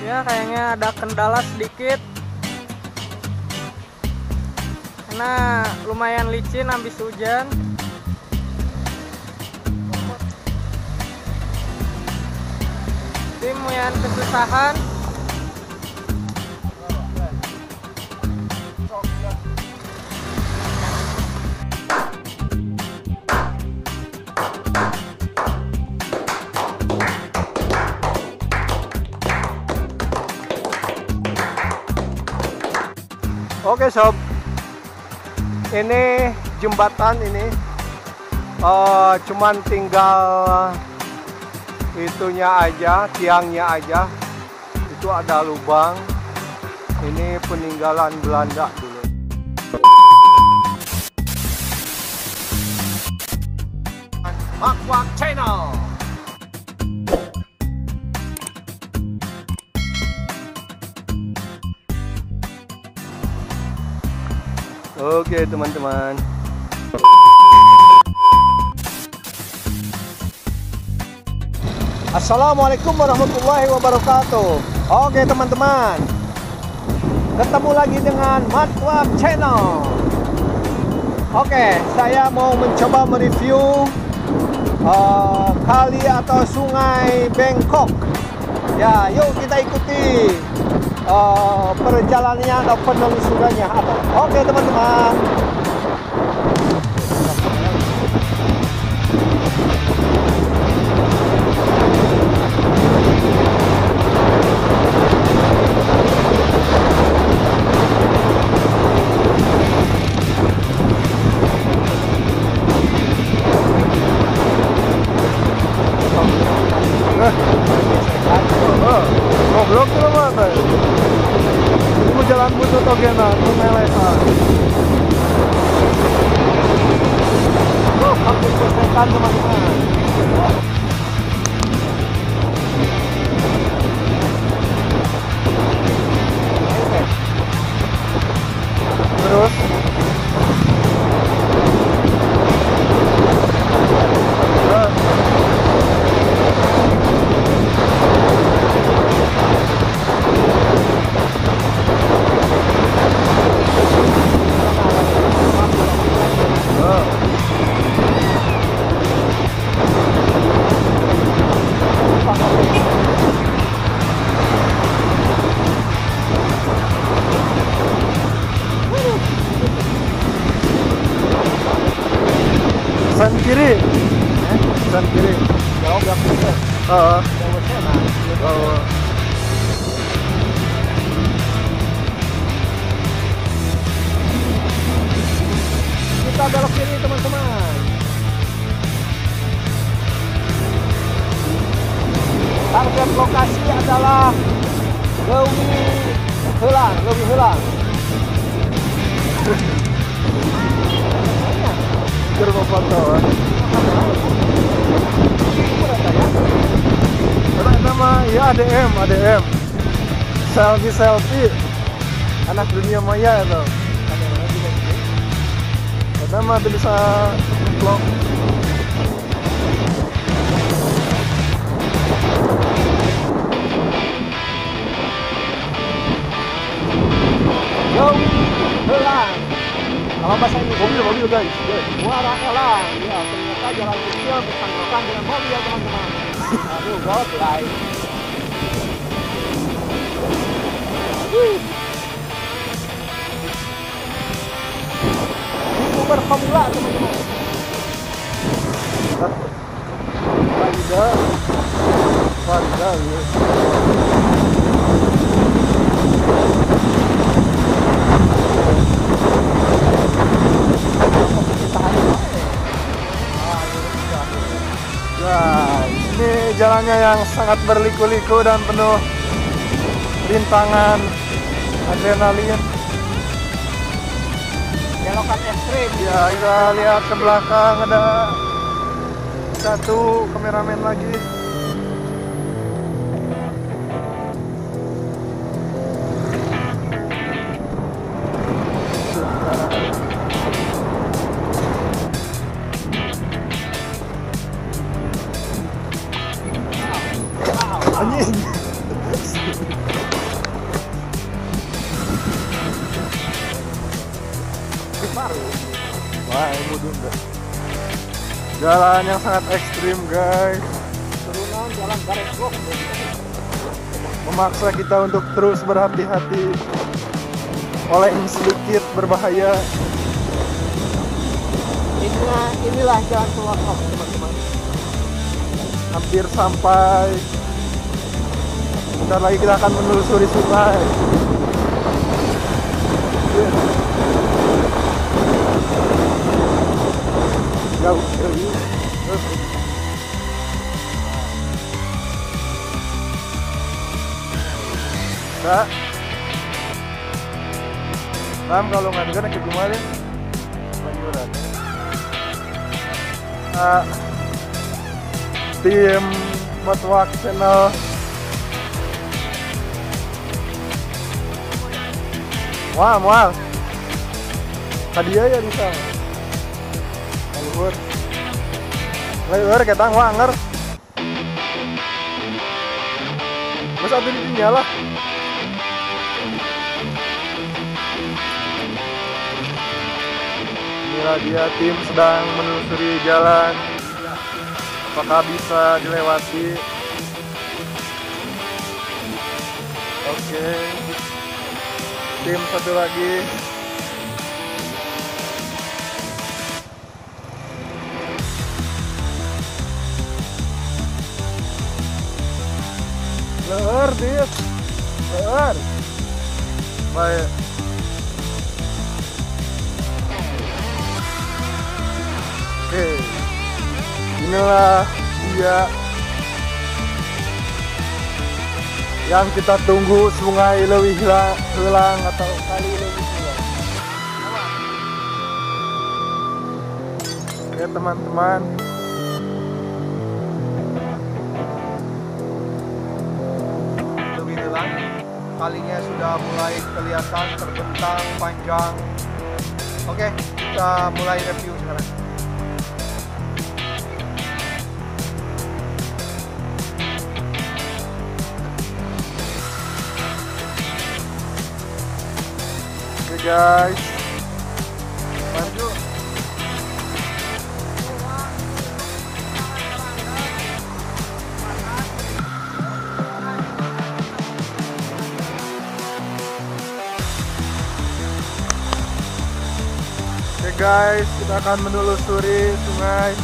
Ya kayaknya ada kendala sedikit karena lumayan licin habis hujan. Tim yang kesusahan. Oke sob, ini jembatan ini cuman tinggal itunya aja, tiangnya aja. Itu ada lubang. Ini peninggalan Belanda dulu. Makwak Channel. Oke teman-teman. Assalamualaikum warahmatullahi wabarakatuh. Oke teman-teman, ketemu lagi dengan Makwak Channel. Oke, saya mau mencoba mereview kali atau sungai Bengkok. Ya, yuk kita ikuti perjalanannya atau penelusurannya. Oke teman-teman. Goblok tuh mana? Mau jalan butuh togena, melesan. Hampir selesai teman-teman. Terus san kiri, san kiri. Jauh berapa? Jauh sana. Kita belok kiri teman-teman. Target lokasi adalah Leuwi Heulang. Gerbo foto. Nama ya ADM. Selfie. Anak dunia maya itu. Nama bisa vlog. Leuwi Heulang. Kalau bahasa ini mobil guys. Muara Elang. Ya, ternyata jalan kecil bersangkutan dengan mobil ya teman-teman. Aduh, goblay. Ini berpemula teman-teman. Warga ya. Ini jalannya yang sangat berliku-liku dan penuh rintangan adrenalin. Belokan ekstrim. Ya, kita lihat ke belakang ada satu kameramen lagi. Anjing. Jalan yang sangat ekstrim guys, Turunan jalan Garesgok. memaksa kita untuk terus berhati-hati. Oleng sedikit berbahaya. Inilah jalan keluar teman-teman. Hampir sampai. Bentar lagi kita akan menelusuri sungai. Jauh. Kak, Mam kalau nggak dengar ke gimana? Lanjuran. Tim Motwak Channel. Wah. Tadi ya bisa. Laluhur ketang wanger. Mas satu ditinggal lah. Inilah dia tim sedang menelusuri jalan. Apakah bisa dilewati? Oke. Tim satu lagi. Leher, Dit. Leher. Baik. Oke. Inilah dia yang kita tunggu, Sungai Leuwih Heulang atau Kali Leuwih Heulang. Ya teman-teman, Leuwih Heulang, kalinya sudah mulai kelihatan terbentang panjang. Oke, kita mulai review sekarang. Guys, maju. Oke guys, kita akan menelusuri sungai.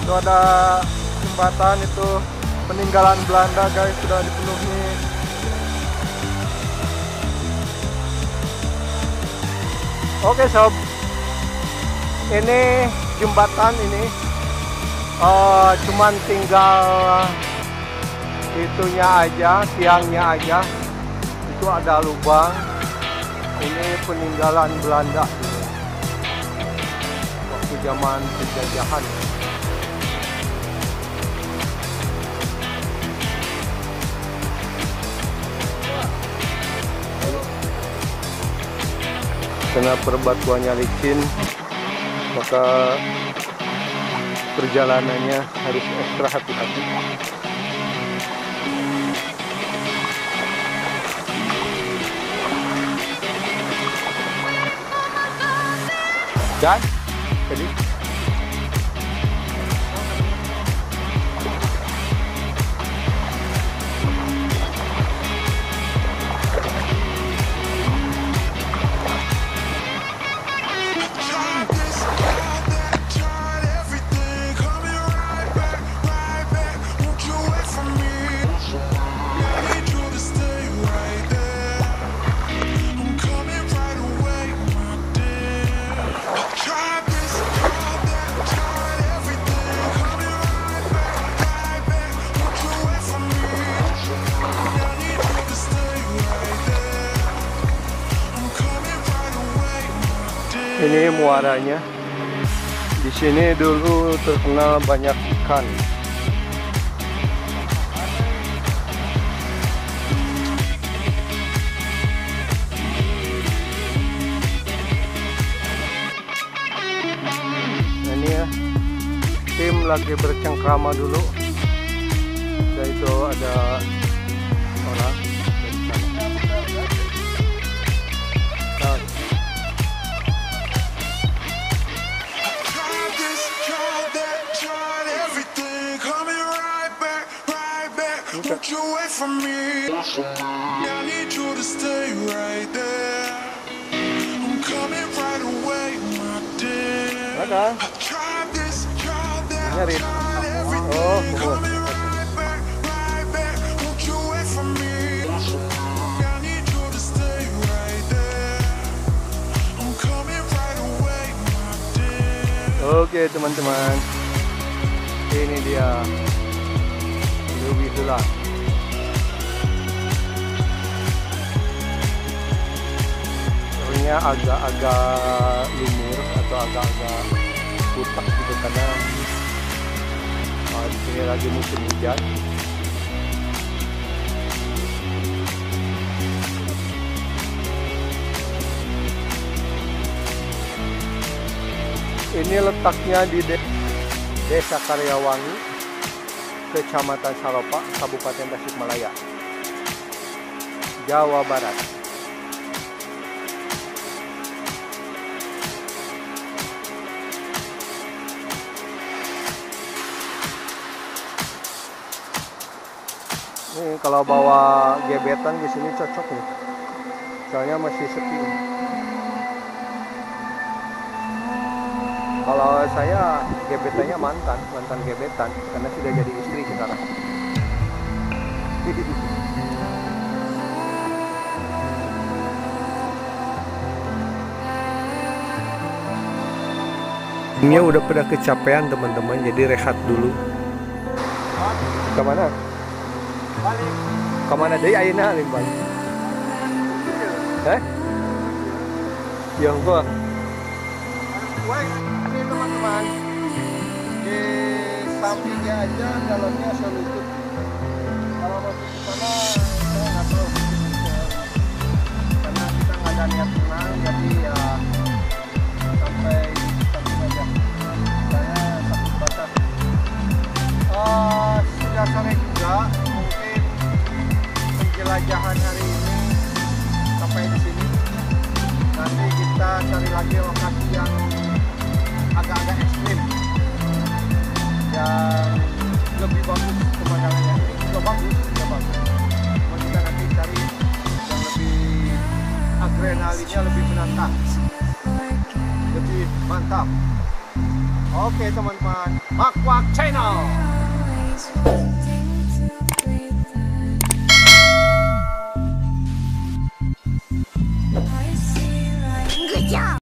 Itu ada jembatan, itu peninggalan Belanda guys, sudah dipenuhi. Oke sob, ini jembatan ini cuman tinggal itunya aja, tiangnya aja. Itu ada lubang. Ini peninggalan Belanda ini, waktu zaman penjajahan. Karena perbatuannya licin, maka perjalanannya harus ekstra hati-hati. Dan jadi ini muaranya. Di sini dulu terkenal banyak ikan. Nah, ini ya, tim lagi bercengkrama dulu. Dan itu ada orang. Don't you wait for me. I need you to stay right there. I'm coming right away, my dear. Ada. I tried this, tried that, Nyari. tried everything. Oh, betul. Coming right back, right back. Won't you wait for me? I need you to stay right there. I'm coming right away, my dear. Oke teman-teman, ini dia Leuwih Heula. Warnanya agak-agak lumur atau agak-agak putak gitu karena di sini lagi musim hujan. Ini letaknya di Desa Karyawangi, Kecamatan Saropa, Kabupaten Tasikmalaya, Jawa Barat. Ini kalau bawa gebetan di sini cocok nih, soalnya masih sepi. Kalau saya gebetannya mantan gebetan karena sudah jadi istri sekarang. Ini udah pada kecapean teman-teman, jadi rehat dulu. Kemana? Balik. Kemana deh ayeuna limbang? Yang gua. Baik, ini teman-teman. Di sampingnya aja jalannya selutut. Kalau masuk ke sana, saya nggak tahu. Karena kita nggak ada niat tenang, jadi ya sampai di samping aja. Saya takut batas. Sudah sore juga, mungkin penjelajahan hari ini sampai di sini. Nanti kita cari lagi lokasi yang agak-agak ekstrim, yang lebih bagus pemandangannya. Ini juga bagus. Cuma kita nanti cari yang lebih adrenalinnya lebih menantang, lebih mantap. Oke teman-teman, Makwak Channel.